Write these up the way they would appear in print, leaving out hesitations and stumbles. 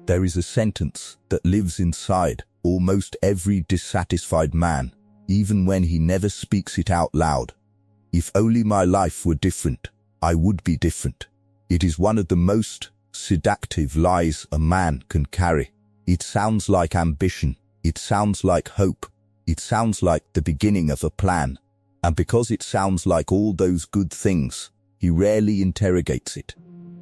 There is a sentence that lives inside almost every dissatisfied man, even when he never speaks it out loud. If only my life were different, I would be different. It is one of the most seductive lies a man can carry. It sounds like ambition. It sounds like hope. It sounds like the beginning of a plan. And because it sounds like all those good things, he rarely interrogates it.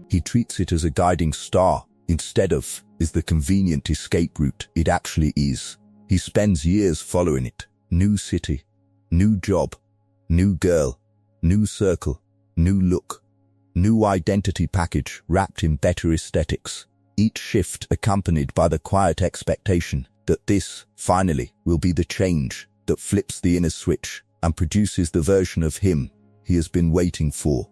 He treats it as a guiding star instead of as the convenient escape route it actually is. He spends years following it. New city, new job, new girl, new circle, new look, new identity package wrapped in better aesthetics. Each shift accompanied by the quiet expectation that this, finally, will be the change that flips the inner switch and produces the version of him he has been waiting for.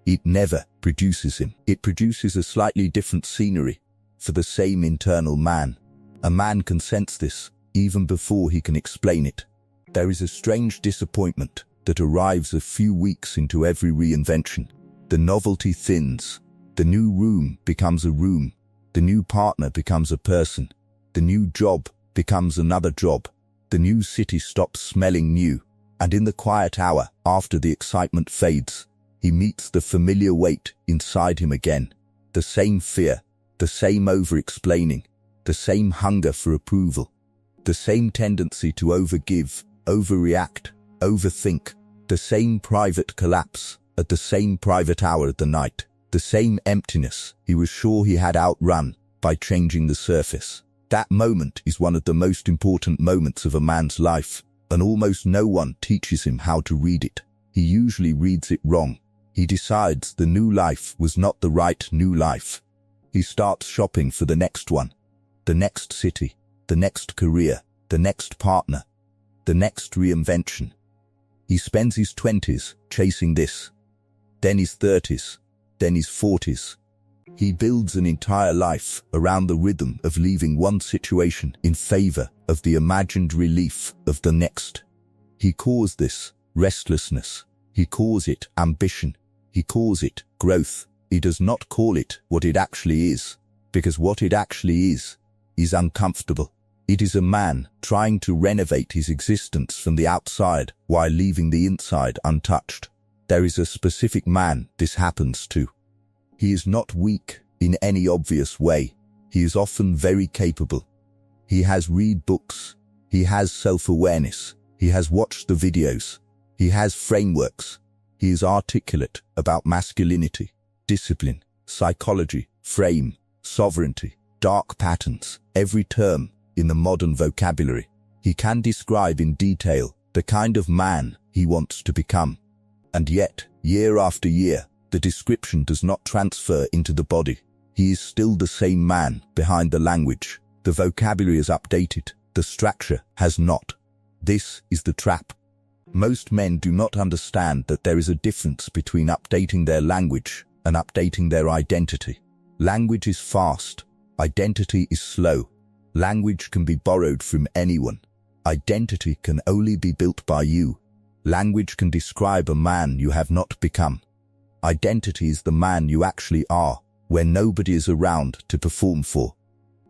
It never produces him. It produces a slightly different scenery for the same internal man. A man can sense this even before he can explain it. There is a strange disappointment that arrives a few weeks into every reinvention. The novelty thins. The new room becomes a room. The new partner becomes a person. The new job becomes another job. The new city stops smelling new. And in the quiet hour, after the excitement fades, he meets the familiar weight inside him again. The same fear, the same over-explaining, the same hunger for approval, the same tendency to overgive, overreact, overthink, the same private collapse at the same private hour of the night, the same emptiness he was sure he had outrun by changing the surface. That moment is one of the most important moments of a man's life, and almost no one teaches him how to read it. He usually reads it wrong. He decides the new life was not the right new life. He starts shopping for the next one, the next city, the next career, the next partner, the next reinvention. He spends his 20s chasing this, then his 30s, then his 40s. He builds an entire life around the rhythm of leaving one situation in favor of the imagined relief of the next. He calls this restlessness. He calls it ambition. He calls it growth. He does not call it what it actually is, because what it actually is uncomfortable. It is a man trying to renovate his existence from the outside while leaving the inside untouched. There is a specific man this happens to. He is not weak in any obvious way. He is often very capable. He has read books. He has self-awareness. He has watched the videos. He has frameworks. He is articulate about masculinity, discipline, psychology, frame, sovereignty, dark patterns, every term in the modern vocabulary. He can describe in detail the kind of man he wants to become. And yet, year after year, the description does not transfer into the body. He is still the same man behind the language. The vocabulary is updated. The structure has not. This is the trap. Most men do not understand that there is a difference between updating their language and updating their identity. Language is fast. Identity is slow. Language can be borrowed from anyone. Identity can only be built by you. Language can describe a man you have not become. Identity is the man you actually are, when nobody is around to perform for.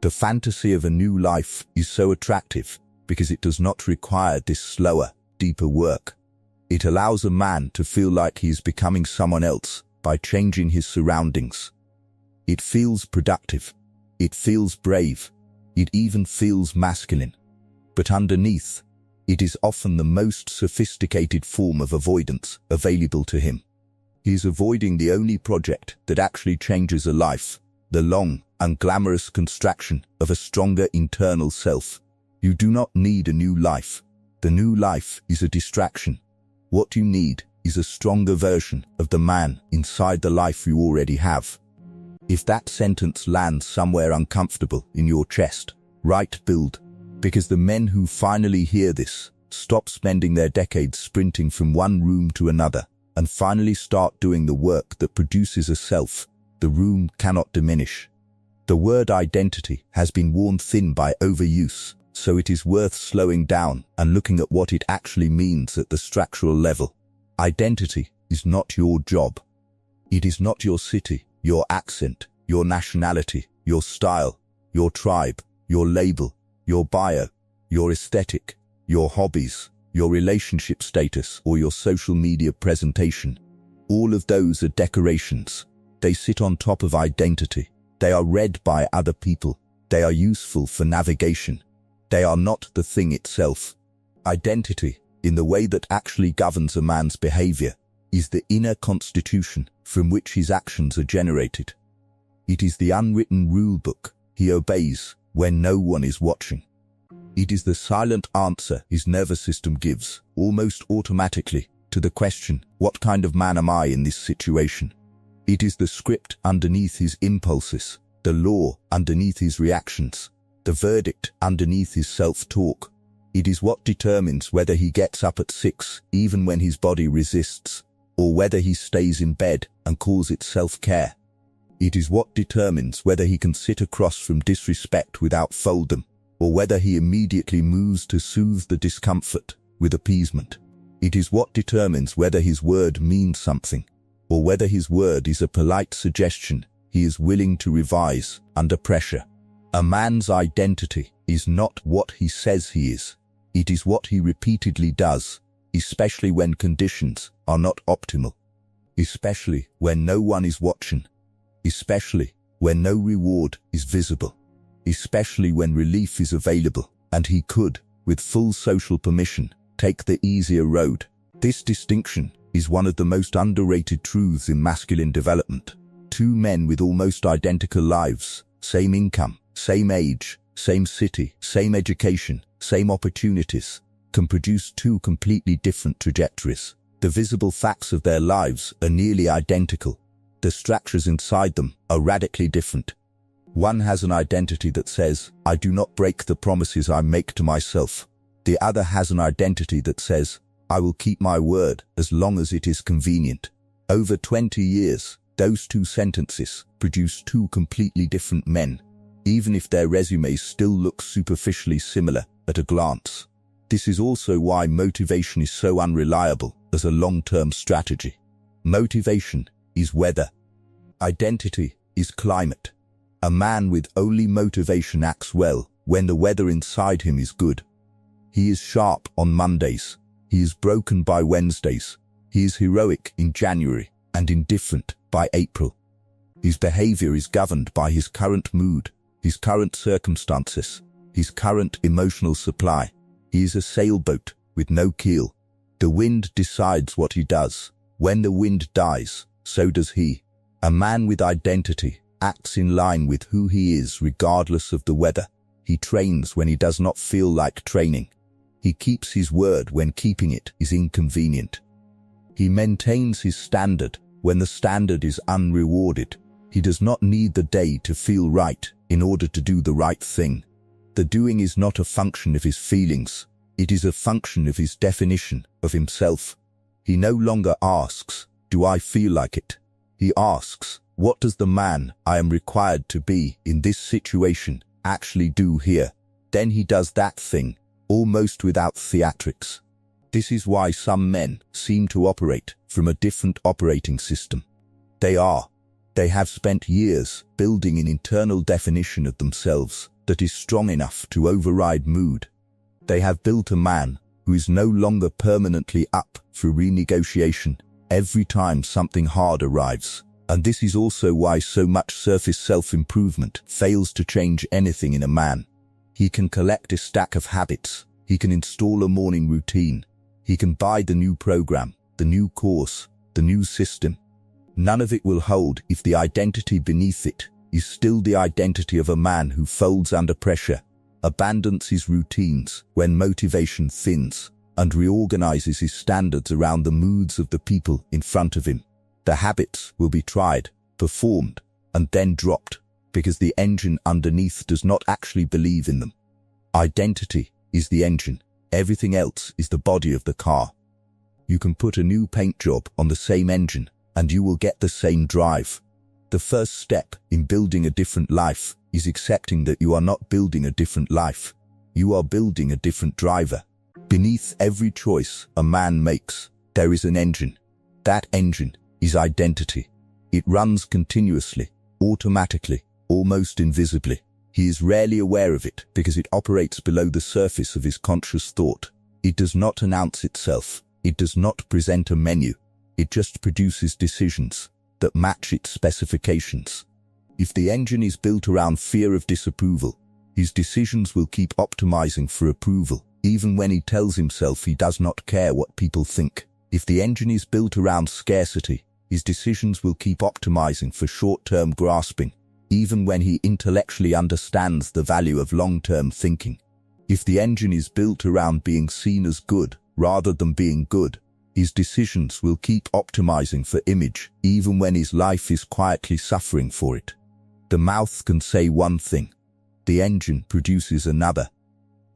The fantasy of a new life is so attractive because it does not require this slower, deeper work. It allows a man to feel like he is becoming someone else by changing his surroundings. It feels productive. It feels brave. It even feels masculine. But underneath, it is often the most sophisticated form of avoidance available to him. He is avoiding the only project that actually changes a life, the long, unglamorous construction of a stronger internal self. You do not need a new life. The new life is a distraction. What you need is a stronger version of the man inside the life you already have. If that sentence lands somewhere uncomfortable in your chest, right build, because the men who finally hear this stop spending their decades sprinting from one room to another and finally start doing the work that produces a self the room cannot diminish. The word identity has been worn thin by overuse, so it is worth slowing down and looking at what it actually means at the structural level. Identity is not your job. It is not your city, your accent, your nationality, your style. your tribe, your label, your bio, your aesthetic, your hobbies, your relationship status, or your social media presentation. All of those are decorations. They sit on top of identity. They are read by other people. They are useful for navigation. They are not the thing itself. Identity, in the way that actually governs a man's behavior, is the inner constitution from which his actions are generated. It is the unwritten rule book he obeys when no one is watching. It is the silent answer his nervous system gives, almost automatically, to the question, what kind of man am I in this situation? It is the script underneath his impulses, the law underneath his reactions, the verdict underneath his self-talk. It is what determines whether he gets up at 6 even when his body resists, or whether he stays in bed and calls it self-care. It is what determines whether he can sit across from disrespect without foldom, or whether he immediately moves to soothe the discomfort with appeasement. It is what determines whether his word means something, or whether his word is a polite suggestion he is willing to revise under pressure. A man's identity is not what he says he is. It is what he repeatedly does, especially when conditions are not optimal, especially when no one is watching, especially when no reward is visible, especially when relief is available, and he could, with full social permission, take the easier road. This distinction is one of the most underrated truths in masculine development. Two men with almost identical lives, same income, same age, same city, same education, same opportunities, can produce two completely different trajectories. The visible facts of their lives are nearly identical. The structures inside them are radically different. One has an identity that says, I do not break the promises I make to myself. The other has an identity that says, I will keep my word as long as it is convenient. Over 20 years, those two sentences produce two completely different men, even if their resumes still look superficially similar at a glance. This is also why motivation is so unreliable as a long-term strategy. Motivation is weather. Identity is climate. A man with only motivation acts well when the weather inside him is good. He is sharp on Mondays. He is broken by Wednesdays. He is heroic in January and indifferent by April. His behavior is governed by his current mood, his current circumstances, his current emotional supply. He is a sailboat with no keel. The wind decides what he does. When the wind dies, so does he. A man with identity acts in line with who he is regardless of the weather. He trains when he does not feel like training. He keeps his word when keeping it is inconvenient. He maintains his standard when the standard is unrewarded. He does not need the day to feel right in order to do the right thing. The doing is not a function of his feelings. It is a function of his definition of himself. He no longer asks, do I feel like it? He asks, what does the man I am required to be in this situation actually do here? Then he does that thing, almost without theatrics. This is why some men seem to operate from a different operating system. They have spent years building an internal definition of themselves that is strong enough to override mood. They have built a man who is no longer permanently up for renegotiation every time something hard arrives. And this is also why so much surface self-improvement fails to change anything in a man. He can collect a stack of habits. He can install a morning routine. He can buy the new program, the new course, the new system. None of it will hold if the identity beneath it is still the identity of a man who folds under pressure, abandons his routines when motivation thins, and reorganizes his standards around the moods of the people in front of him. The habits will be tried, performed, and then dropped, because the engine underneath does not actually believe in them. Identity is the engine. Everything else is the body of the car. You can put a new paint job on the same engine, and you will get the same drive. The first step in building a different life is accepting that you are not building a different life. You are building a different driver. Beneath every choice a man makes, there is an engine. That engine is identity. It runs continuously, automatically, almost invisibly. He is rarely aware of it because it operates below the surface of his conscious thought. It does not announce itself. It does not present a menu. It just produces decisions that match its specifications. If the engine is built around fear of disapproval, his decisions will keep optimizing for approval, even when he tells himself he does not care what people think. If the engine is built around scarcity, his decisions will keep optimizing for short-term grasping, even when he intellectually understands the value of long-term thinking. If the engine is built around being seen as good rather than being good, his decisions will keep optimizing for image, even when his life is quietly suffering for it. The mouth can say one thing, the engine produces another,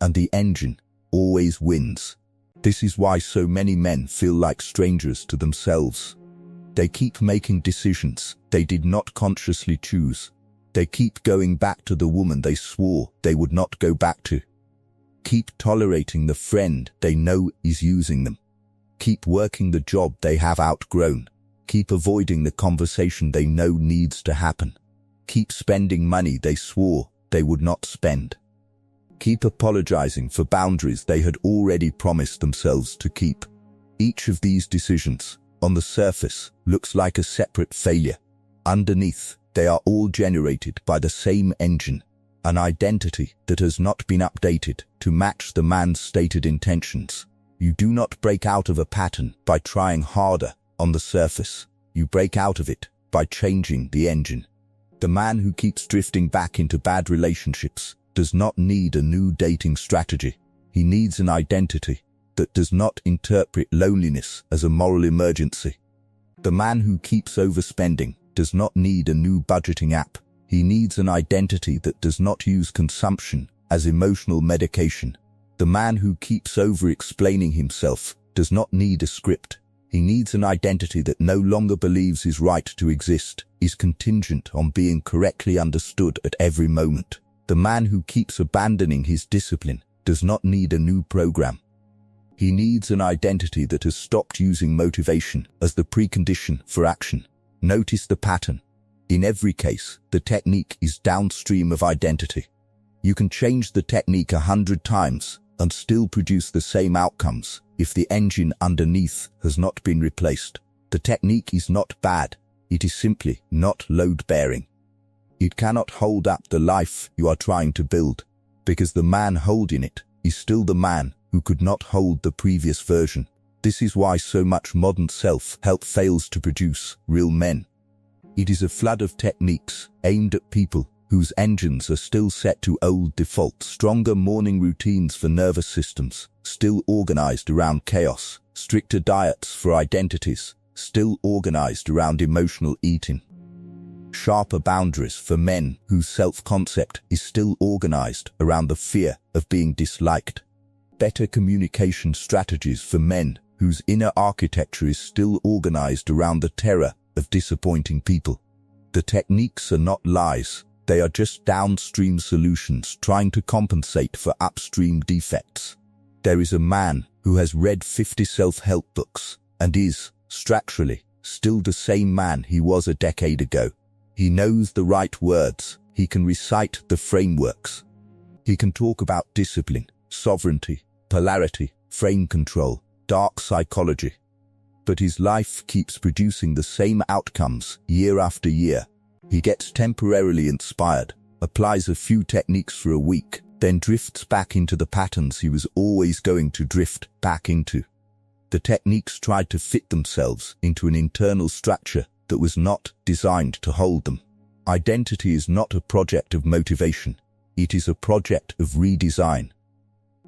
and the engine always wins. This is why so many men feel like strangers to themselves. They keep making decisions they did not consciously choose. They keep going back to the woman they swore they would not go back to. Keep tolerating the friend they know is using them. Keep working the job they have outgrown. Keep avoiding the conversation they know needs to happen. Keep spending money they swore they would not spend. Keep apologizing for boundaries they had already promised themselves to keep. Each of these decisions, on the surface, looks like a separate failure. Underneath, they are all generated by the same engine, an identity that has not been updated to match the man's stated intentions. You do not break out of a pattern by trying harder on the surface. You break out of it by changing the engine. The man who keeps drifting back into bad relationships does not need a new dating strategy. He needs an identity that does not interpret loneliness as a moral emergency. The man who keeps overspending does not need a new budgeting app. He needs an identity that does not use consumption as emotional medication. The man who keeps over-explaining himself does not need a script. He needs an identity that no longer believes his right to exist is contingent on being correctly understood at every moment. The man who keeps abandoning his discipline does not need a new program. He needs an identity that has stopped using motivation as the precondition for action. Notice the pattern. In every case, the technique is downstream of identity. You can change the technique 100 times and still produce the same outcomes if the engine underneath has not been replaced. The technique is not bad. It is simply not load-bearing. It cannot hold up the life you are trying to build, because the man holding it is still the man who could not hold the previous version. This is why so much modern self-help fails to produce real men. It is a flood of techniques aimed at people whose engines are still set to old defaults, stronger morning routines for nervous systems, still organized around chaos, stricter diets for identities, still organized around emotional eating. Sharper boundaries for men whose self-concept is still organized around the fear of being disliked. Better communication strategies for men whose inner architecture is still organized around the terror of disappointing people. The techniques are not lies. They are just downstream solutions trying to compensate for upstream defects. There is a man who has read 50 self-help books and is, structurally, still the same man he was a decade ago. He knows the right words. He can recite the frameworks. He can talk about discipline, sovereignty, polarity, frame control, dark psychology. But his life keeps producing the same outcomes year after year. He gets temporarily inspired, applies a few techniques for a week, then drifts back into the patterns he was always going to drift back into. The techniques tried to fit themselves into an internal structure that was not designed to hold them. Identity is not a project of motivation. It is a project of redesign.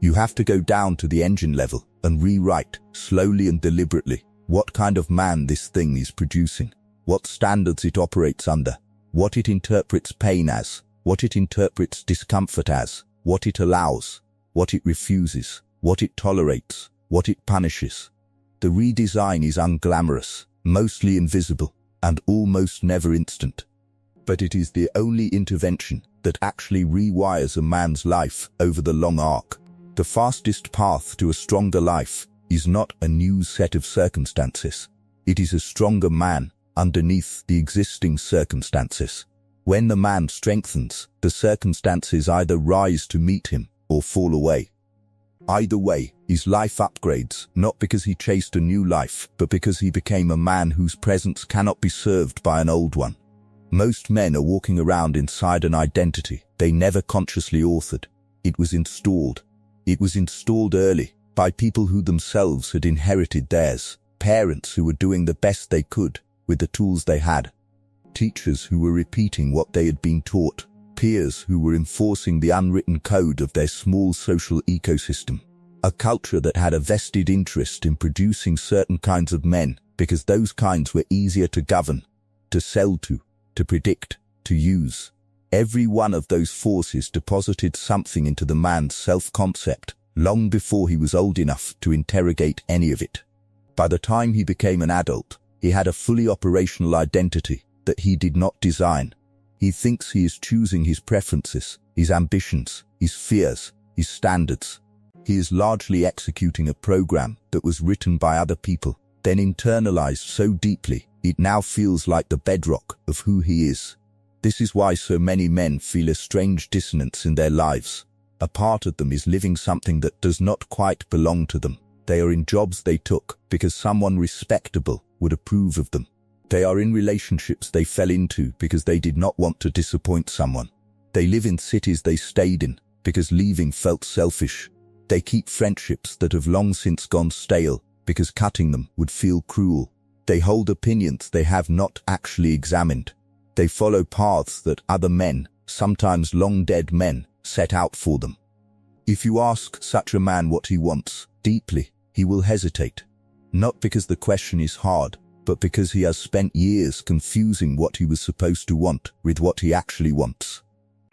You have to go down to the engine level and rewrite, slowly and deliberately, what kind of man this thing is producing, what standards it operates under, what it interprets pain as, what it interprets discomfort as, what it allows, what it refuses, what it tolerates, what it punishes. The redesign is unglamorous, mostly invisible, and almost never instant. But it is the only intervention that actually rewires a man's life over the long arc. The fastest path to a stronger life is not a new set of circumstances. It is a stronger man underneath the existing circumstances. When the man strengthens, the circumstances either rise to meet him or fall away. Either way, his life upgrades, not because he chased a new life, but because he became a man whose presence cannot be served by an old one. Most men are walking around inside an identity they never consciously authored. It was installed. It was installed early, by people who themselves had inherited theirs, parents who were doing the best they could with the tools they had, teachers who were repeating what they had been taught, peers who were enforcing the unwritten code of their small social ecosystem, a culture that had a vested interest in producing certain kinds of men because those kinds were easier to govern, to sell to predict, to use. Every one of those forces deposited something into the man's self-concept long before he was old enough to interrogate any of it. By the time he became an adult, he had a fully operational identity that he did not design. He thinks he is choosing his preferences, his ambitions, his fears, his standards. He is largely executing a program that was written by other people, then internalized so deeply it now feels like the bedrock of who he is. This is why so many men feel a strange dissonance in their lives. A part of them is living something that does not quite belong to them. They are in jobs they took because someone respectable would approve of them. They are in relationships they fell into because they did not want to disappoint someone. They live in cities they stayed in because leaving felt selfish. They keep friendships that have long since gone stale because cutting them would feel cruel. They hold opinions they have not actually examined. They follow paths that other men, sometimes long-dead men, set out for them. If you ask such a man what he wants, deeply, he will hesitate. Not because the question is hard, but because he has spent years confusing what he was supposed to want with what he actually wants.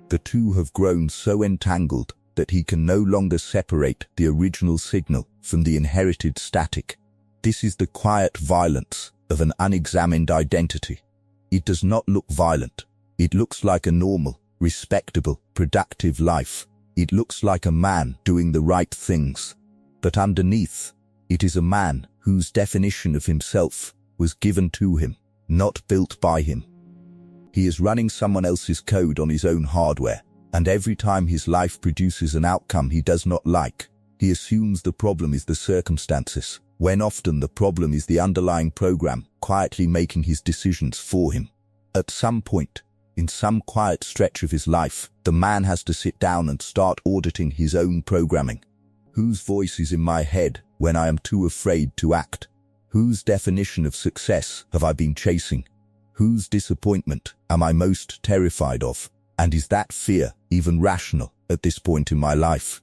The two have grown so entangled that he can no longer separate the original signal from the inherited static. This is the quiet violence of an unexamined identity. It does not look violent. It looks like a normal, respectable, productive life. It looks like a man doing the right things. But underneath, it is a man whose definition of himself was given to him, not built by him. He is running someone else's code on his own hardware, and every time his life produces an outcome he does not like, he assumes the problem is the circumstances, when often the problem is the underlying program quietly making his decisions for him. At some point, in some quiet stretch of his life, the man has to sit down and start auditing his own programming. Whose voice is in my head when I am too afraid to act? Whose definition of success have I been chasing? Whose disappointment am I most terrified of? And is that fear even rational at this point in my life?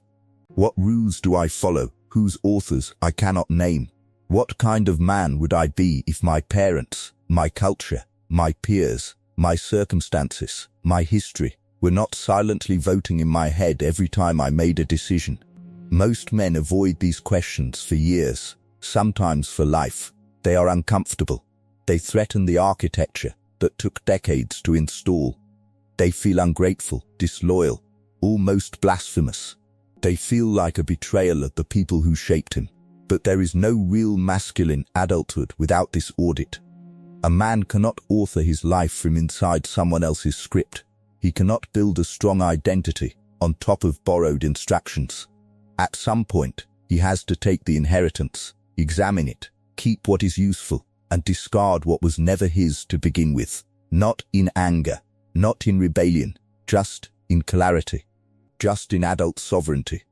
What rules do I follow, whose authors I cannot name? What kind of man would I be if my parents, my culture, my peers, my circumstances, my history, were not silently voting in my head every time I made a decision? Most men avoid these questions for years, sometimes for life. They are uncomfortable. They threaten the architecture that took decades to install. They feel ungrateful, disloyal, almost blasphemous. They feel like a betrayal of the people who shaped him. But there is no real masculine adulthood without this audit. A man cannot author his life from inside someone else's script. He cannot build a strong identity on top of borrowed instructions. At some point, he has to take the inheritance, examine it, keep what is useful, and discard what was never his to begin with. Not in anger, not in rebellion, just in clarity, just in adult sovereignty.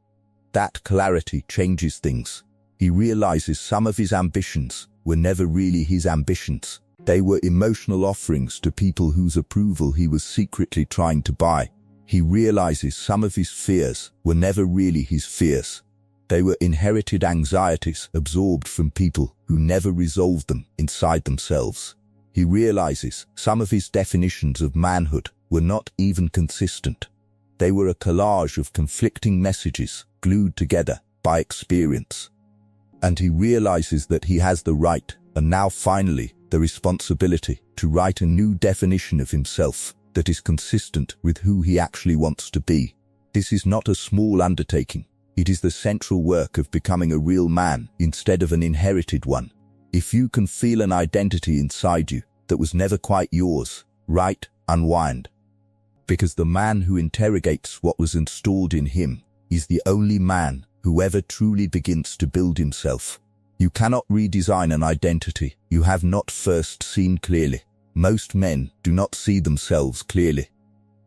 That clarity changes things. He realizes some of his ambitions were never really his ambitions. They were emotional offerings to people whose approval he was secretly trying to buy. He realizes some of his fears were never really his fears. They were inherited anxieties absorbed from people who never resolved them inside themselves. He realizes some of his definitions of manhood were not even consistent. They were a collage of conflicting messages glued together by experience. And he realizes that he has the right, and now finally, the responsibility, to write a new definition of himself that is consistent with who he actually wants to be. This is not a small undertaking. It is the central work of becoming a real man instead of an inherited one. If you can feel an identity inside you that was never quite yours, write, unwind, Because the man who interrogates what was installed in him is the only man who ever truly begins to build himself. You cannot redesign an identity you have not first seen clearly. Most men do not see themselves clearly.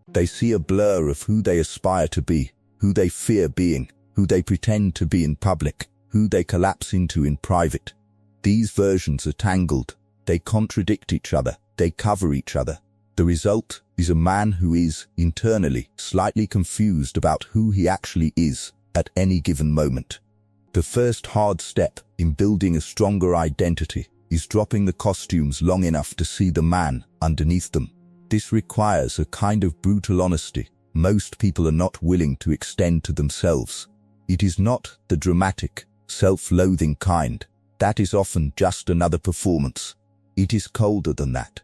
They see a blur of who they aspire to be, who they fear being, who they pretend to be in public, who they collapse into in private. These versions are tangled. They contradict each other. They cover each other. The result is a man who is, internally, slightly confused about who he actually is at any given moment. The first hard step in building a stronger identity is dropping the costumes long enough to see the man underneath them. This requires a kind of brutal honesty most people are not willing to extend to themselves. It is not the dramatic, self-loathing kind. That is often just another performance. It is colder than that.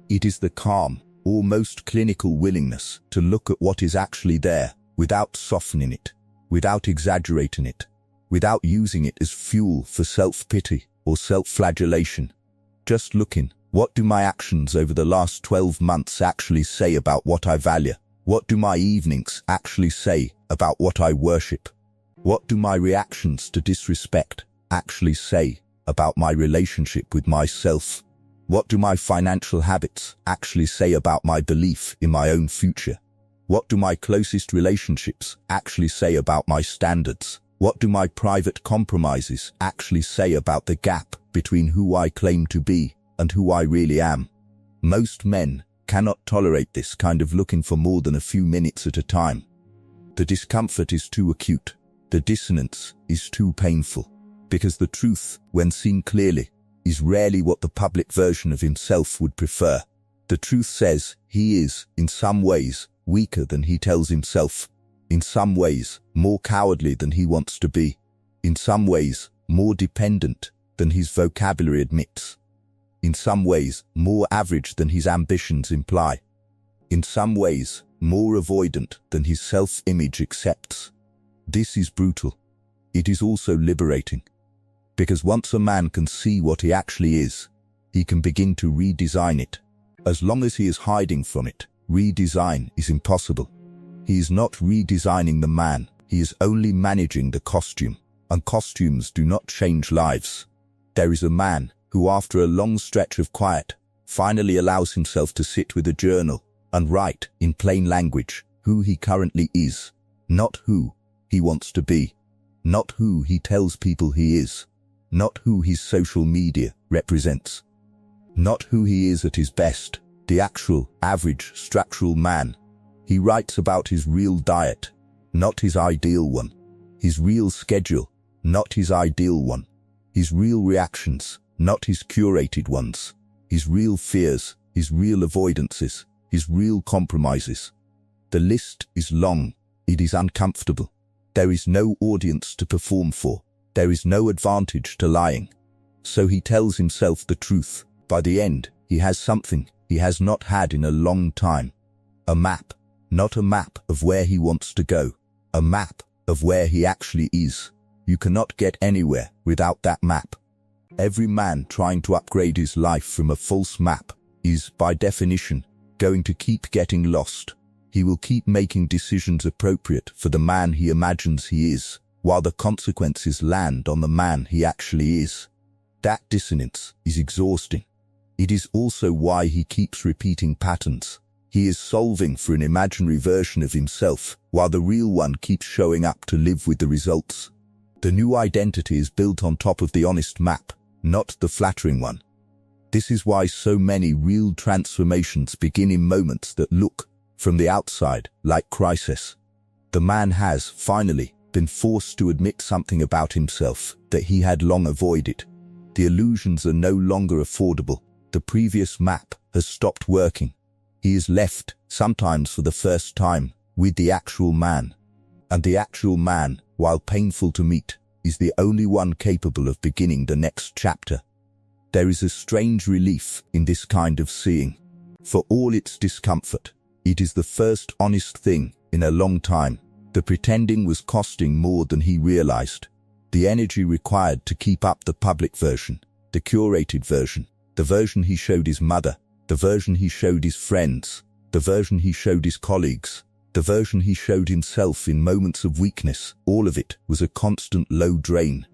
It is the calm, almost clinical willingness to look at what is actually there without softening it, without exaggerating it, without using it as fuel for self-pity or self-flagellation. Just looking, what do my actions over the last 12 months actually say about what I value? What do my evenings actually say about what I worship? What do my reactions to disrespect actually say about my relationship with myself? What do my financial habits actually say about my belief in my own future? What do my closest relationships actually say about my standards? What do my private compromises actually say about the gap between who I claim to be and who I really am? Most men cannot tolerate this kind of looking for more than a few minutes at a time. The discomfort is too acute. The dissonance is too painful. Because the truth, when seen clearly, is rarely what the public version of himself would prefer. The truth says he is, in some ways, weaker than he tells himself. In some ways, more cowardly than he wants to be. In some ways, more dependent than his vocabulary admits. In some ways, more average than his ambitions imply. In some ways, more avoidant than his self-image accepts. This is brutal. It is also liberating. Because once a man can see what he actually is, he can begin to redesign it. As long as he is hiding from it, redesign is impossible. He is not redesigning the man, he is only managing the costume. And costumes do not change lives. There is a man who, after a long stretch of quiet, finally allows himself to sit with a journal and write, in plain language, who he currently is, not who he wants to be, not who he tells people he is, not who his social media represents, not who he is at his best, the actual, average, structural man. He writes about his real diet, not his ideal one, his real schedule, not his ideal one, his real reactions, not his curated ones, his real fears, his real avoidances, his real compromises. The list is long, it is uncomfortable. There is no audience to perform for, there is no advantage to lying. So he tells himself the truth. By the end, he has something he has not had in a long time. A map, not a map of where he wants to go, a map of where he actually is. You cannot get anywhere without that map. Every man trying to upgrade his life from a false map is, by definition, going to keep getting lost. He will keep making decisions appropriate for the man he imagines he is, while the consequences land on the man he actually is. That dissonance is exhausting. It is also why he keeps repeating patterns. He is solving for an imaginary version of himself, while the real one keeps showing up to live with the results. The new identity is built on top of the honest map, not the flattering one. This is why so many real transformations begin in moments that look, from the outside, like crisis. The man has, finally, been forced to admit something about himself that he had long avoided. The illusions are no longer affordable. The previous map has stopped working. He is left, sometimes for the first time, with the actual man. And the actual man, while painful to meet, is the only one capable of beginning the next chapter. There is a strange relief in this kind of seeing. For all its discomfort, it is the first honest thing in a long time. The pretending was costing more than he realized. The energy required to keep up the public version, the curated version, the version he showed his mother, the version he showed his friends, the version he showed his colleagues, the version he showed himself in moments of weakness, all of it was a constant low drain.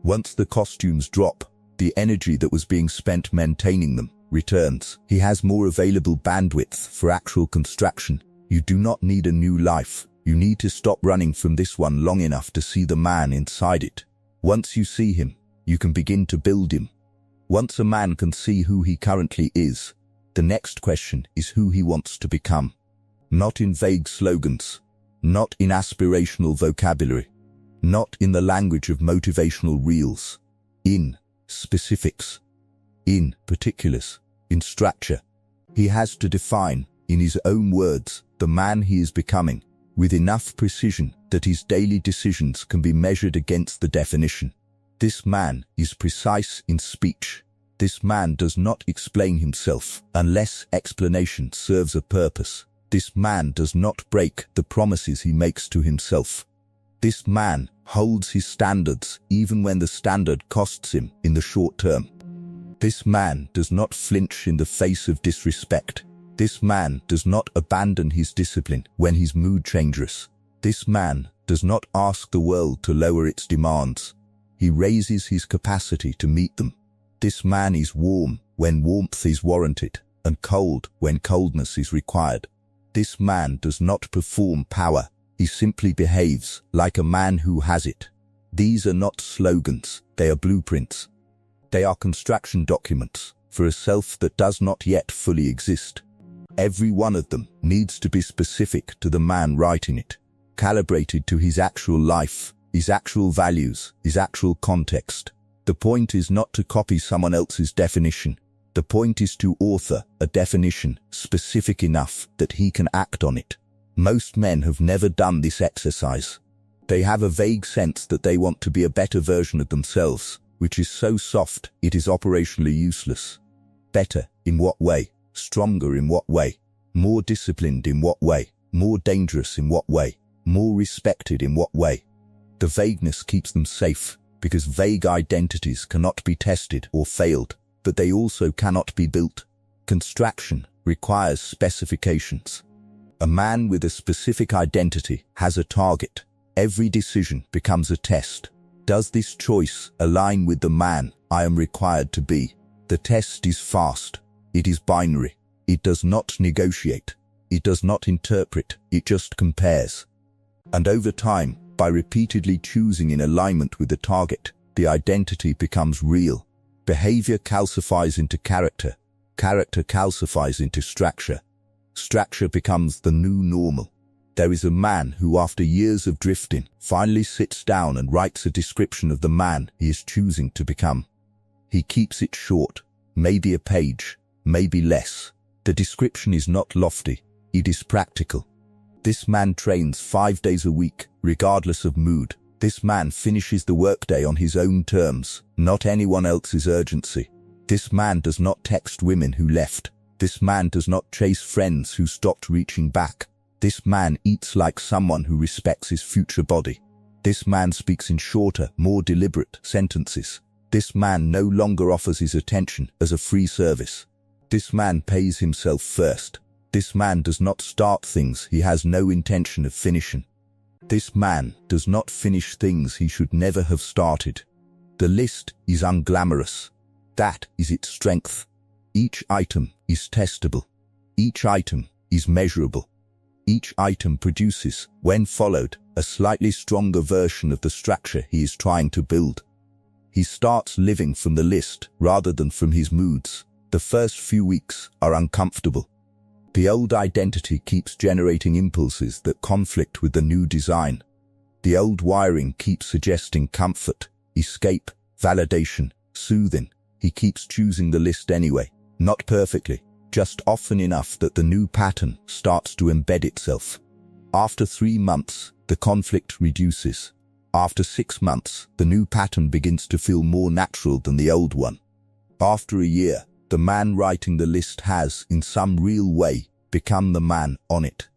Once the costumes drop, the energy that was being spent maintaining them returns. He has more available bandwidth for actual construction. You do not need a new life. You need to stop running from this one long enough to see the man inside it. Once you see him, you can begin to build him. Once a man can see who he currently is, the next question is who he wants to become. Not in vague slogans, not in aspirational vocabulary, not in the language of motivational reels, in specifics, in particulars, in structure. He has to define, in his own words, the man he is becoming, with enough precision that his daily decisions can be measured against the definition. This man is precise in speech. This man does not explain himself unless explanation serves a purpose. This man does not break the promises he makes to himself. This man holds his standards even when the standard costs him in the short term. This man does not flinch in the face of disrespect. This man does not abandon his discipline when his mood changes. This man does not ask the world to lower its demands. He raises his capacity to meet them. This man is warm when warmth is warranted and cold when coldness is required. This man does not perform power. He simply behaves like a man who has it. These are not slogans. They are blueprints. They are construction documents for a self that does not yet fully exist. Every one of them needs to be specific to the man writing it, calibrated to his actual life, his actual values, his actual context. The point is not to copy someone else's definition. The point is to author a definition specific enough that he can act on it. Most men have never done this exercise. They have a vague sense that they want to be a better version of themselves, which is so soft it is operationally useless. Better in what way? Stronger in what way? More disciplined in what way? More dangerous in what way? More respected in what way? The vagueness keeps them safe, because vague identities cannot be tested or failed, but they also cannot be built. Construction requires specifications. A man with a specific identity has a target. Every decision becomes a test. Does this choice align with the man I am required to be? The test is fast. It is binary. It does not negotiate. It does not interpret. It just compares. And over time, by repeatedly choosing in alignment with the target, the identity becomes real. Behavior calcifies into character. Character calcifies into structure. Structure becomes the new normal. There is a man who, after years of drifting, finally sits down and writes a description of the man he is choosing to become. He keeps it short, maybe a page, maybe less. The description is not lofty, it is practical. This man trains 5 days a week, regardless of mood. This man finishes the workday on his own terms, not anyone else's urgency. This man does not text women who left. This man does not chase friends who stopped reaching back. This man eats like someone who respects his future body. This man speaks in shorter, more deliberate sentences. This man no longer offers his attention as a free service. This man pays himself first. This man does not start things he has no intention of finishing. This man does not finish things he should never have started. The list is unglamorous. That is its strength. Each item is testable. Each item is measurable. Each item produces, when followed, a slightly stronger version of the structure he is trying to build. He starts living from the list rather than from his moods. The first few weeks are uncomfortable. The old identity keeps generating impulses that conflict with the new design. The old wiring keeps suggesting comfort, escape, validation, soothing. He keeps choosing the list anyway, not perfectly, just often enough that the new pattern starts to embed itself. After 3 months, the conflict reduces. After 6 months, the new pattern begins to feel more natural than the old one. After a year, the man writing the list has, in some real way, become the man on it.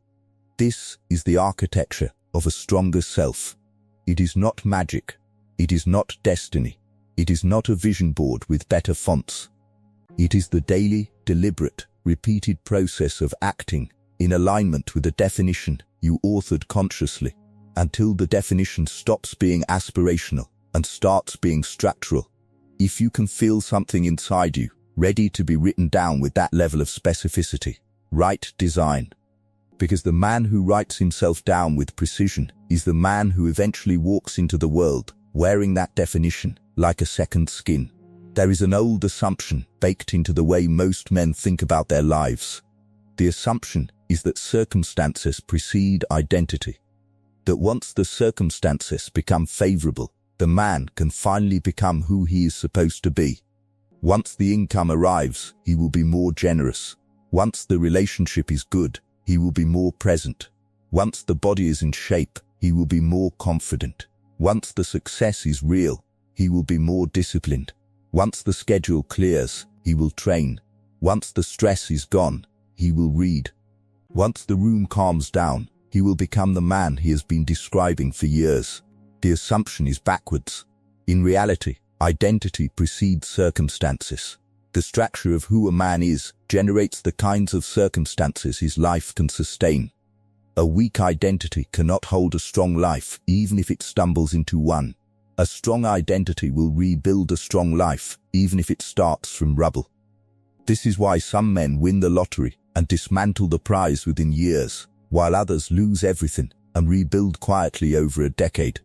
This is the architecture of a stronger self. It is not magic. It is not destiny. It is not a vision board with better fonts. It is the daily, deliberate, repeated process of acting in alignment with a definition you authored consciously, until the definition stops being aspirational and starts being structural. If you can feel something inside you, ready to be written down with that level of specificity, write design. Because the man who writes himself down with precision is the man who eventually walks into the world wearing that definition like a second skin. There is an old assumption baked into the way most men think about their lives. The assumption is that circumstances precede identity. That once the circumstances become favorable, the man can finally become who he is supposed to be. Once the income arrives, he will be more generous. Once the relationship is good, he will be more present. Once the body is in shape, he will be more confident. Once the success is real, he will be more disciplined. Once the schedule clears, he will train. Once the stress is gone, he will read. Once the room calms down, he will become the man he has been describing for years. The assumption is backwards. In reality, identity precedes circumstances. The structure of who a man is generates the kinds of circumstances his life can sustain. A weak identity cannot hold a strong life, even if it stumbles into one. A strong identity will rebuild a strong life, even if it starts from rubble. This is why some men win the lottery and dismantle the prize within years, while others lose everything and rebuild quietly over a decade.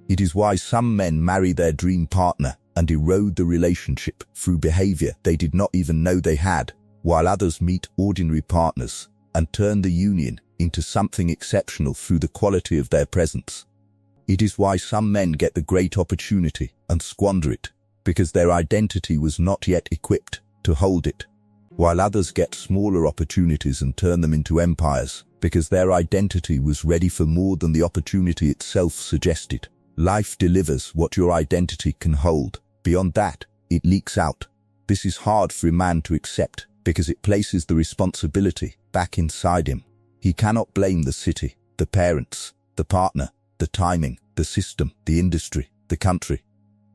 It is why some men marry their dream partner and erode the relationship through behavior they did not even know they had, while others meet ordinary partners and turn the union into something exceptional through the quality of their presence. It is why some men get the great opportunity and squander it, because their identity was not yet equipped to hold it, while others get smaller opportunities and turn them into empires, because their identity was ready for more than the opportunity itself suggested. Life delivers what your identity can hold. Beyond that, it leaks out. This is hard for a man to accept, because it places the responsibility back inside him. He cannot blame the city, the parents, the partner, the timing, the system, the industry, the country.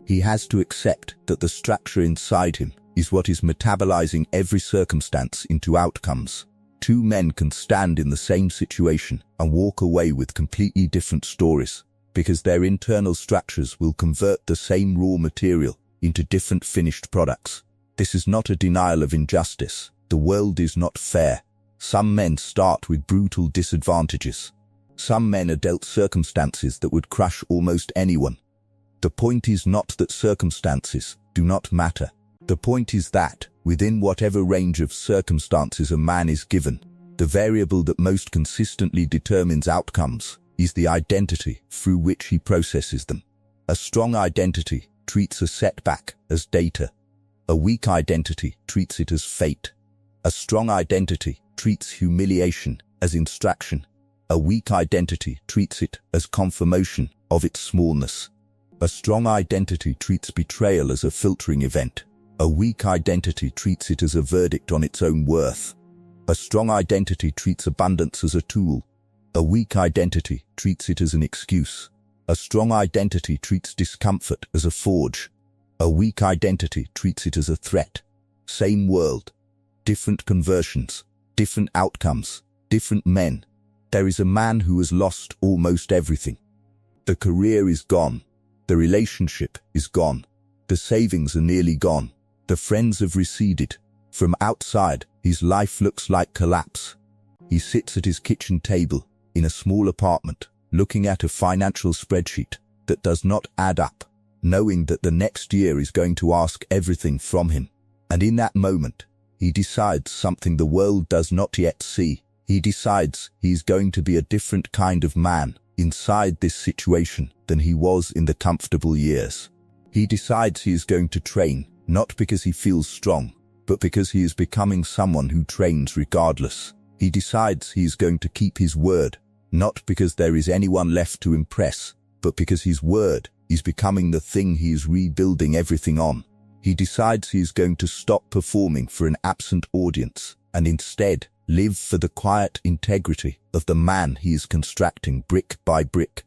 He has to accept that the structure inside him is what is metabolizing every circumstance into outcomes. Two men can stand in the same situation and walk away with completely different stories, because their internal structures will convert the same raw material into different finished products. This is not a denial of injustice. The world is not fair. Some men start with brutal disadvantages. Some men are dealt circumstances that would crush almost anyone. The point is not that circumstances do not matter. The point is that, within whatever range of circumstances a man is given, the variable that most consistently determines outcomes is the identity through which he processes them. A strong identity treats a setback as data. A weak identity treats it as fate. A strong identity treats humiliation as instruction. A weak identity treats it as confirmation of its smallness. A strong identity treats betrayal as a filtering event. A weak identity treats it as a verdict on its own worth. A strong identity treats abundance as a tool. A weak identity treats it as an excuse. A strong identity treats discomfort as a forge. A weak identity treats it as a threat. Same world, different conversions, different outcomes, different men. There is a man who has lost almost everything. The career is gone. The relationship is gone. The savings are nearly gone. The friends have receded. From outside, his life looks like collapse. He sits at his kitchen table in a small apartment, looking at a financial spreadsheet that does not add up, knowing that the next year is going to ask everything from him. And in that moment, he decides something the world does not yet see. He decides he is going to be a different kind of man inside this situation than he was in the comfortable years. He decides he is going to train, not because he feels strong, but because he is becoming someone who trains regardless. He decides he is going to keep his word, not because there is anyone left to impress, but because his word is becoming the thing he is rebuilding everything on. He decides he is going to stop performing for an absent audience and instead live for the quiet integrity of the man he is constructing brick by brick.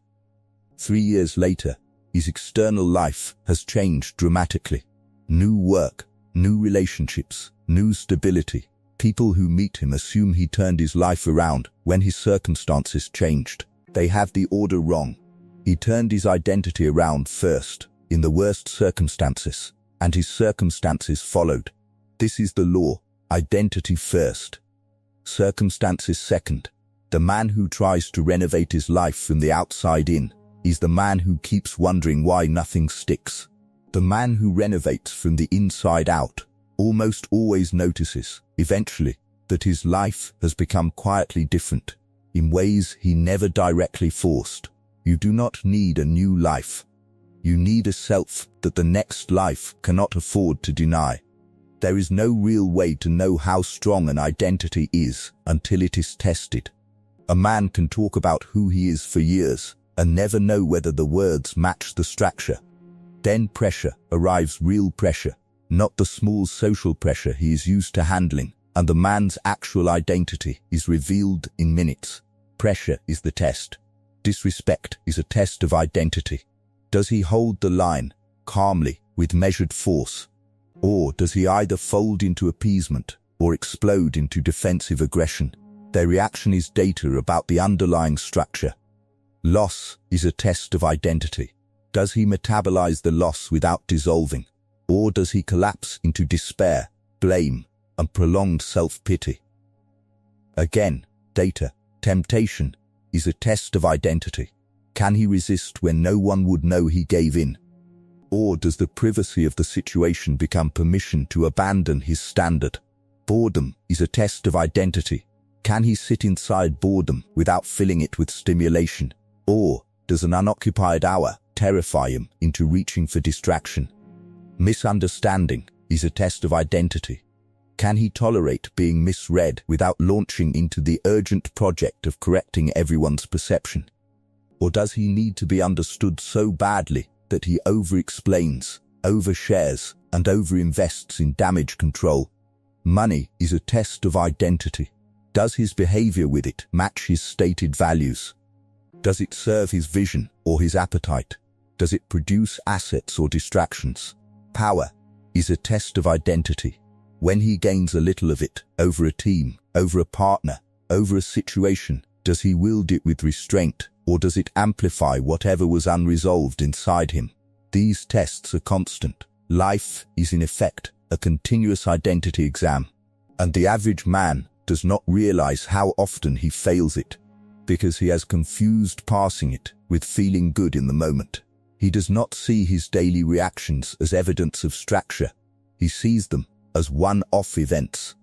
3 years later, his external life has changed dramatically. New work, new relationships, new stability, People who meet him assume he turned his life around when his circumstances changed. They have the order wrong. He turned his identity around first, in the worst circumstances, and his circumstances followed. This is the law: identity first, circumstances second. The man who tries to renovate his life from the outside in is the man who keeps wondering why nothing sticks. The man who renovates from the inside out almost always notices, eventually, that his life has become quietly different, in ways he never directly forced. You do not need a new life. You need a self that the next life cannot afford to deny. There is no real way to know how strong an identity is until it is tested. A man can talk about who he is for years and never know whether the words match the structure. Then pressure arrives, real pressure, not the small social pressure he is used to handling, and the man's actual identity is revealed in minutes. Pressure is the test. Disrespect is a test of identity. Does he hold the line, calmly, with measured force? Or does he either fold into appeasement or explode into defensive aggression? Their reaction is data about the underlying structure. Loss is a test of identity. Does he metabolize the loss without dissolving? Or does he collapse into despair, blame, and prolonged self-pity? Again, data. Temptation is a test of identity. Can he resist when no one would know he gave in? Or does the privacy of the situation become permission to abandon his standard? Boredom is a test of identity. Can he sit inside boredom without filling it with stimulation? Or does an unoccupied hour terrify him into reaching for distraction? Misunderstanding is a test of identity. Can he tolerate being misread without launching into the urgent project of correcting everyone's perception? Or does he need to be understood so badly that he over-explains, overshares, and over-invests in damage control? Money is a test of identity. Does his behavior with it match his stated values? Does it serve his vision or his appetite? Does it produce assets or distractions? Power is a test of identity. When he gains a little of it, over a team, over a partner, over a situation, does he wield it with restraint, or does it amplify whatever was unresolved inside him? These tests are constant. Life is in effect a continuous identity exam, and the average man does not realize how often he fails it, because he has confused passing it with feeling good in the moment. He does not see his daily reactions as evidence of structure. He sees them as one-off events.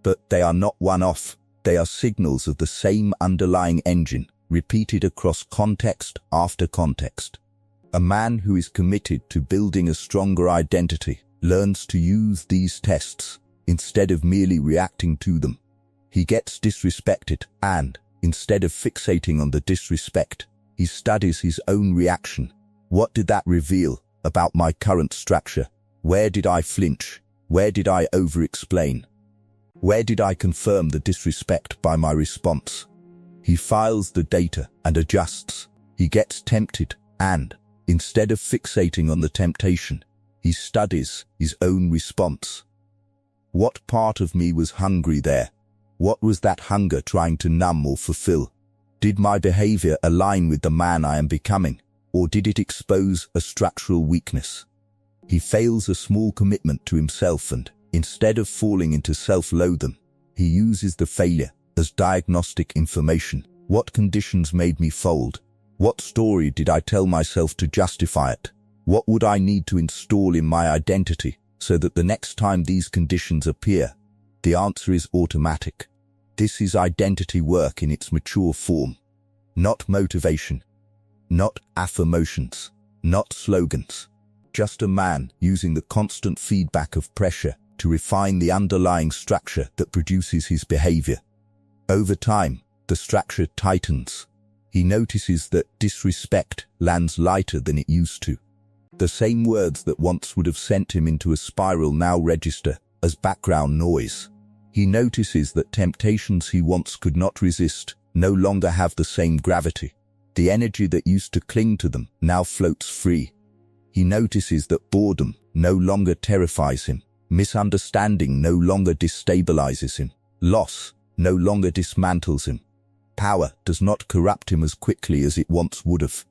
But they are not one-off. They are signals of the same underlying engine, repeated across context after context. A man who is committed to building a stronger identity learns to use these tests instead of merely reacting to them. He gets disrespected and, instead of fixating on the disrespect, he studies his own reaction. What did that reveal about my current structure? Where did I flinch? Where did I over-explain? Where did I confirm the disrespect by my response? He files the data and adjusts. He gets tempted and, instead of fixating on the temptation, he studies his own response. What part of me was hungry there? What was that hunger trying to numb or fulfill? Did my behavior align with the man I am becoming, or did it expose a structural weakness? He fails a small commitment to himself and, instead of falling into self-loathing, he uses the failure as diagnostic information. What conditions made me fold? What story did I tell myself to justify it? What would I need to install in my identity so that the next time these conditions appear, the answer is automatic? This is identity work in its mature form. Not motivation, not affirmations, not slogans. Just a man using the constant feedback of pressure to refine the underlying structure that produces his behavior. Over time, the structure tightens. He notices that disrespect lands lighter than it used to. The same words that once would have sent him into a spiral now register as background noise. He notices that temptations he once could not resist no longer have the same gravity. The energy that used to cling to them now floats free. He notices that boredom no longer terrifies him. Misunderstanding no longer destabilizes him. Loss no longer dismantles him. Power does not corrupt him as quickly as it once would have.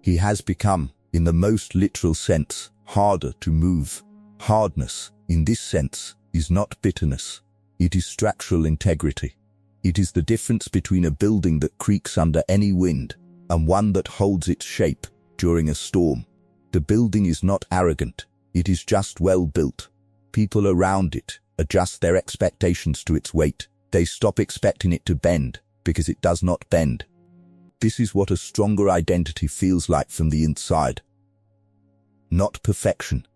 He has become, in the most literal sense, harder to move. Hardness, in this sense, is not bitterness. It is structural integrity. It is the difference between a building that creaks under any wind and one that holds its shape during a storm. The building is not arrogant. It is just well built. People around it adjust their expectations to its weight. They stop expecting it to bend because it does not bend. This is what a stronger identity feels like from the inside. Not perfection.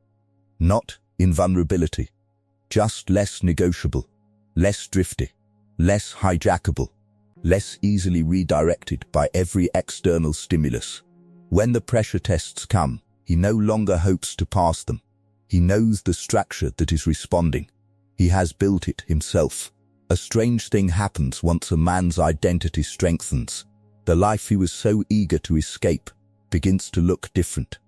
Not invulnerability. Just less negotiable. Less drifty. Less hijackable. Less easily redirected by every external stimulus. When the pressure tests come, he no longer hopes to pass them. He knows the structure that is responding. He has built it himself. A strange thing happens once a man's identity strengthens. The life he was so eager to escape begins to look different.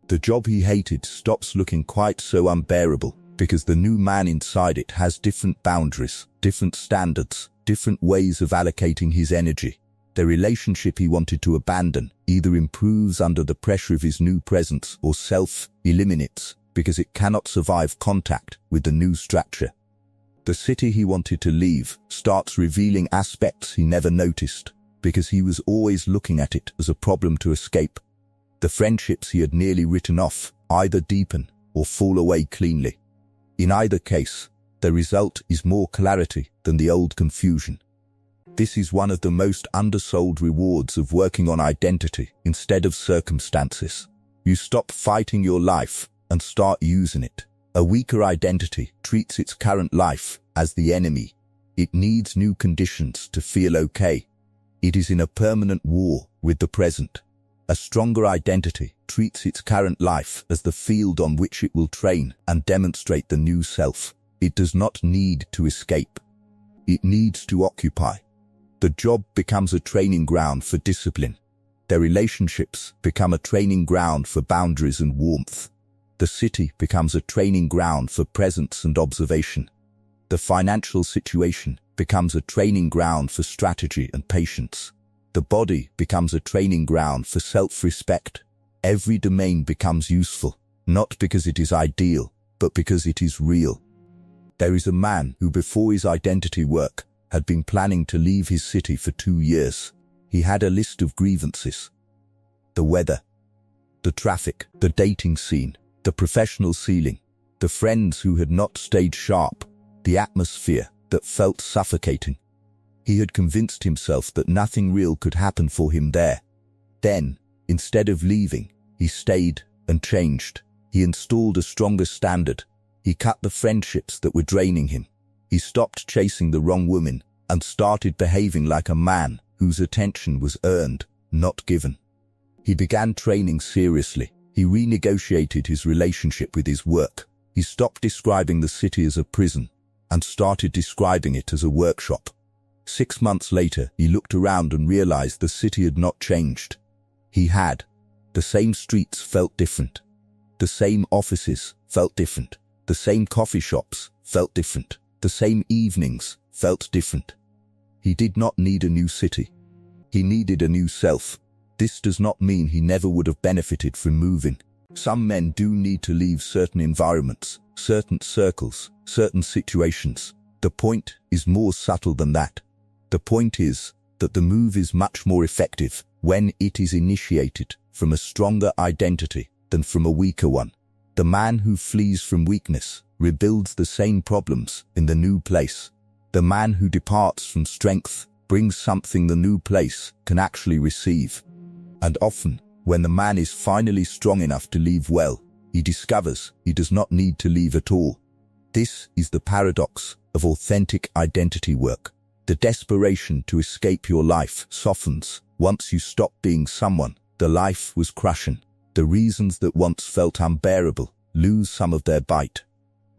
The job he hated stops looking quite so unbearable because the new man inside it has different boundaries, different standards, different ways of allocating his energy. The relationship he wanted to abandon either improves under the pressure of his new presence or self-eliminates because it cannot survive contact with the new structure. The city he wanted to leave starts revealing aspects he never noticed because he was always looking at it as a problem to escape. The friendships he had nearly written off either deepen or fall away cleanly. In either case, the result is more clarity than the old confusion. This is one of the most undersold rewards of working on identity instead of circumstances. You stop fighting your life and start using it. A weaker identity treats its current life as the enemy. It needs new conditions to feel okay. It is in a permanent war with the present. A stronger identity treats its current life as the field on which it will train and demonstrate the new self. It does not need to escape. It needs to occupy. The job becomes a training ground for discipline. Their relationships become a training ground for boundaries and warmth. The city becomes a training ground for presence and observation. The financial situation becomes a training ground for strategy and patience. The body becomes a training ground for self-respect. Every domain becomes useful, not because it is ideal, but because it is real. There is a man who before his identity work had been planning to leave his city for 2 years. He had a list of grievances. The weather, the traffic, the dating scene, the professional ceiling, the friends who had not stayed sharp, the atmosphere that felt suffocating. He had convinced himself that nothing real could happen for him there. Then, instead of leaving, he stayed and changed. He installed a stronger standard. He cut the friendships that were draining him. He stopped chasing the wrong woman and started behaving like a man whose attention was earned, not given. He began training seriously. He renegotiated his relationship with his work. He stopped describing the city as a prison and started describing it as a workshop. 6 months later, he looked around and realized the city had not changed. He had. The same streets felt different. The same offices felt different. The same coffee shops felt different. The same evenings felt different. He did not need a new city. He needed a new self. This does not mean he never would have benefited from moving. Some men do need to leave certain environments, certain circles, certain situations. The point is more subtle than that. The point is that the move is much more effective when it is initiated from a stronger identity than from a weaker one. The man who flees from weakness rebuilds the same problems in the new place. The man who departs from strength brings something the new place can actually receive. And often, when the man is finally strong enough to leave well, he discovers he does not need to leave at all. This is the paradox of authentic identity work. The desperation to escape your life softens once you stop being someone the life was crushing. The reasons that once felt unbearable lose some of their bite.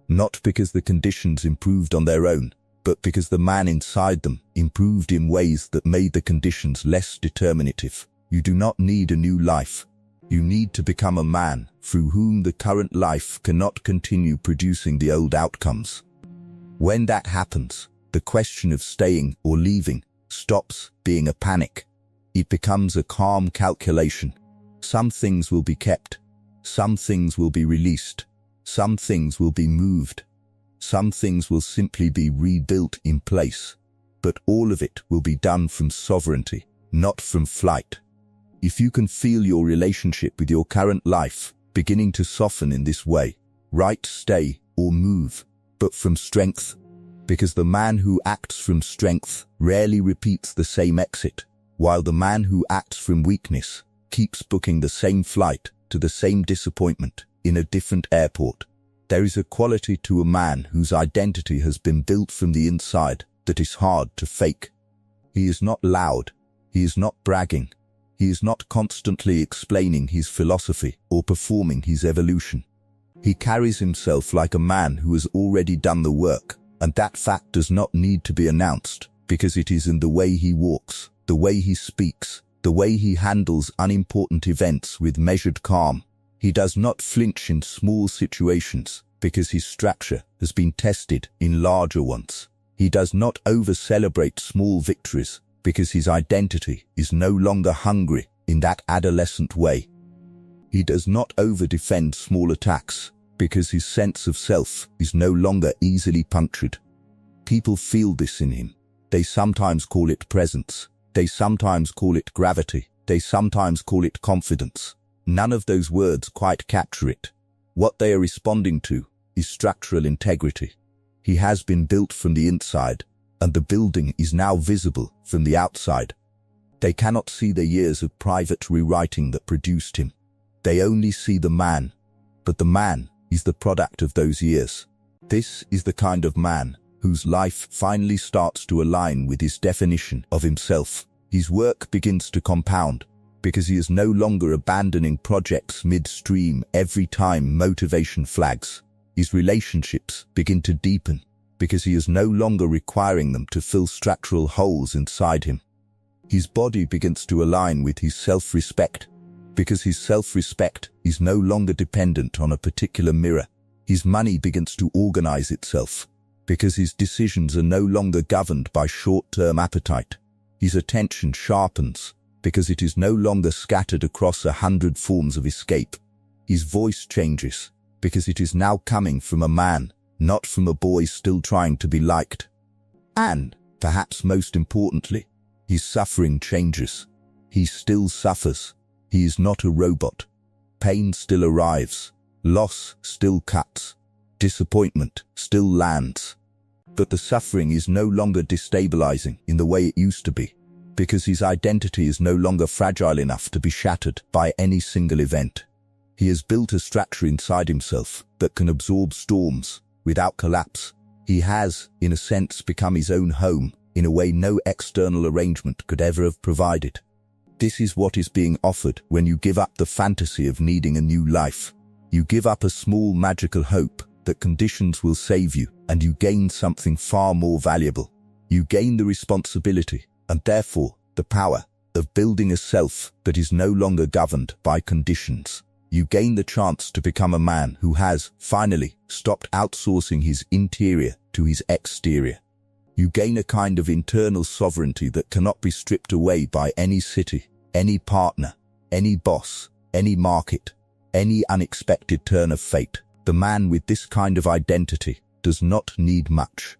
Not because the conditions improved on their own, but because the man inside them improved in ways that made the conditions less determinative. You do not need a new life. You need to become a man through whom the current life cannot continue producing the old outcomes. When that happens, the question of staying or leaving stops being a panic. It becomes a calm calculation. Some things will be kept. Some things will be released. Some things will be moved. Some things will simply be rebuilt in place. But all of it will be done from sovereignty, not from flight. If you can feel your relationship with your current life beginning to soften in this way, right, stay or move, but from strength, because the man who acts from strength rarely repeats the same exit, while the man who acts from weakness keeps booking the same flight to the same disappointment in a different airport. There is a quality to a man whose identity has been built from the inside that is hard to fake. He is not loud. He is not bragging. He is not constantly explaining his philosophy or performing his evolution. He carries himself like a man who has already done the work, and that fact does not need to be announced because it is in the way he walks, the way he speaks, the way he handles unimportant events with measured calm. He does not flinch in small situations because his structure has been tested in larger ones. He does not over-celebrate small victories because his identity is no longer hungry in that adolescent way. He does not over-defend small attacks because his sense of self is no longer easily punctured. People feel this in him. They sometimes call it presence. They sometimes call it gravity. They sometimes call it confidence. None of those words quite capture it. What they are responding to is structural integrity. He has been built from the inside, and the building is now visible from the outside. They cannot see the years of private rewriting that produced him. They only see the man, but the man is the product of those years. This is the kind of man whose life finally starts to align with his definition of himself. His work begins to compound because he is no longer abandoning projects midstream every time motivation flags. His relationships begin to deepen because he is no longer requiring them to fill structural holes inside him. His body begins to align with his self-respect because his self-respect is no longer dependent on a particular mirror. His money begins to organize itself because his decisions are no longer governed by short-term appetite. His attention sharpens because it is no longer scattered across 100 forms of escape. His voice changes because it is now coming from a man, not from a boy still trying to be liked. And, perhaps most importantly, his suffering changes. He still suffers. He is not a robot. Pain still arrives. Loss still cuts. Disappointment still lands. But the suffering is no longer destabilizing in the way it used to be, because his identity is no longer fragile enough to be shattered by any single event. He has built a structure inside himself that can absorb storms without collapse. He has, in a sense, become his own home in a way no external arrangement could ever have provided. This is what is being offered when you give up the fantasy of needing a new life. You give up a small magical hope that conditions will save you, and you gain something far more valuable. You gain the responsibility, and therefore the power, of building a self that is no longer governed by conditions. You gain the chance to become a man who has, finally, stopped outsourcing his interior to his exterior. You gain a kind of internal sovereignty that cannot be stripped away by any city, any partner, any boss, any market, any unexpected turn of fate. The man with this kind of identity does not need much.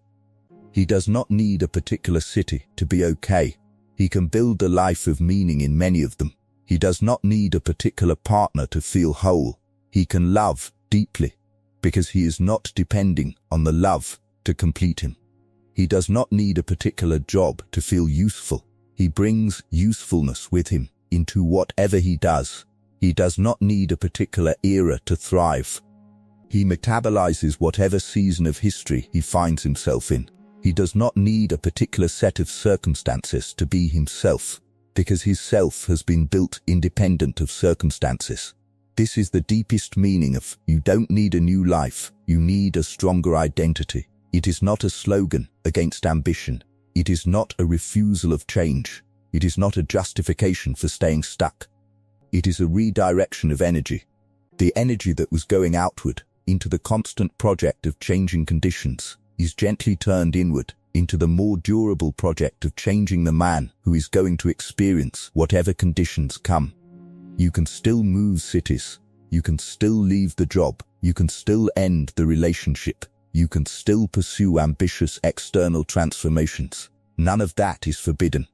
He does not need a particular city to be okay. He can build a life of meaning in many of them. He does not need a particular partner to feel whole. He can love deeply because he is not depending on the love to complete him. He does not need a particular job to feel useful. He brings usefulness with him into whatever he does. He does not need a particular era to thrive. He metabolizes whatever season of history he finds himself in. He does not need a particular set of circumstances to be himself, because his self has been built independent of circumstances. This is the deepest meaning of you don't need a new life, you need a stronger identity. It is not a slogan against ambition. It is not a refusal of change. It is not a justification for staying stuck. It is a redirection of energy. The energy that was going outward, into the constant project of changing conditions, is gently turned inward, into the more durable project of changing the man who is going to experience whatever conditions come. You can still move cities. You can still leave the job. You can still end the relationship. You can still pursue ambitious external transformations. None of that is forbidden.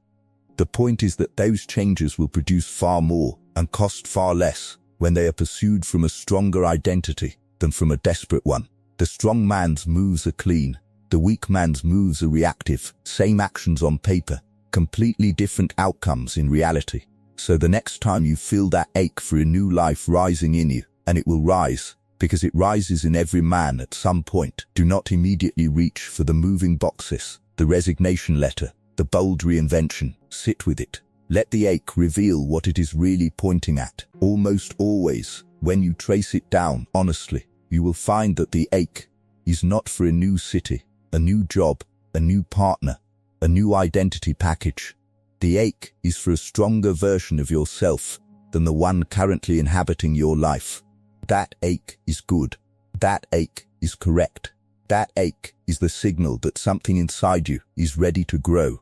The point is that those changes will produce far more and cost far less when they are pursued from a stronger identity than from a desperate one. The strong man's moves are clean. The weak man's moves are reactive. Same actions on paper, completely different outcomes in reality. So the next time you feel that ache for a new life rising in you, and it will rise, because it rises in every man at some point, do not immediately reach for the moving boxes, the resignation letter, the bold reinvention. Sit with it. Let the ache reveal what it is really pointing at. Almost always, when you trace it down honestly, you will find that the ache is not for a new city, a new job, a new partner, a new identity package. The ache is for a stronger version of yourself than the one currently inhabiting your life. That ache is good. That ache is correct. That ache is the signal that something inside you is ready to grow.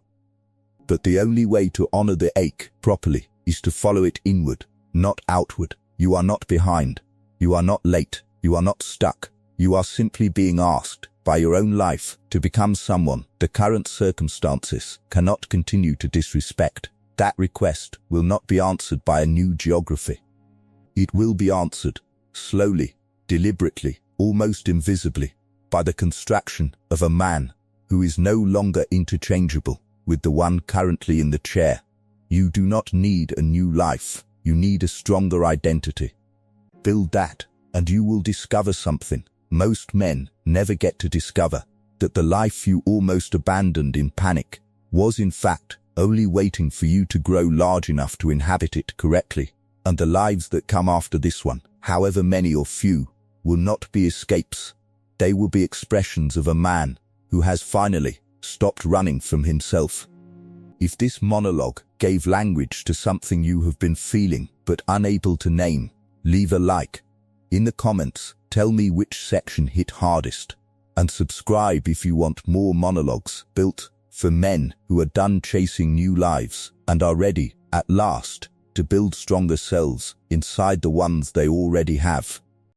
But the only way to honor the ache properly is to follow it inward, not outward. You are not behind. You are not late. You are not stuck. You are simply being asked by your own life to become someone the current circumstances cannot continue to disrespect. That request will not be answered by a new geography. It will be answered slowly, deliberately, almost invisibly, by the construction of a man who is no longer interchangeable with the one currently in the chair. You do not need a new life. You need a stronger identity. Build that, and you will discover something most men never get to discover, that the life you almost abandoned in panic was in fact only waiting for you to grow large enough to inhabit it correctly, and the lives that come after this one, however many or few, will not be escapes. They will be expressions of a man who has finally stopped running from himself. If this monologue gave language to something you have been feeling but unable to name, leave a like. In the comments, tell me which section hit hardest. And subscribe if you want more monologues built for men who are done chasing new lives and are ready, at last, to build stronger selves inside the ones they already have.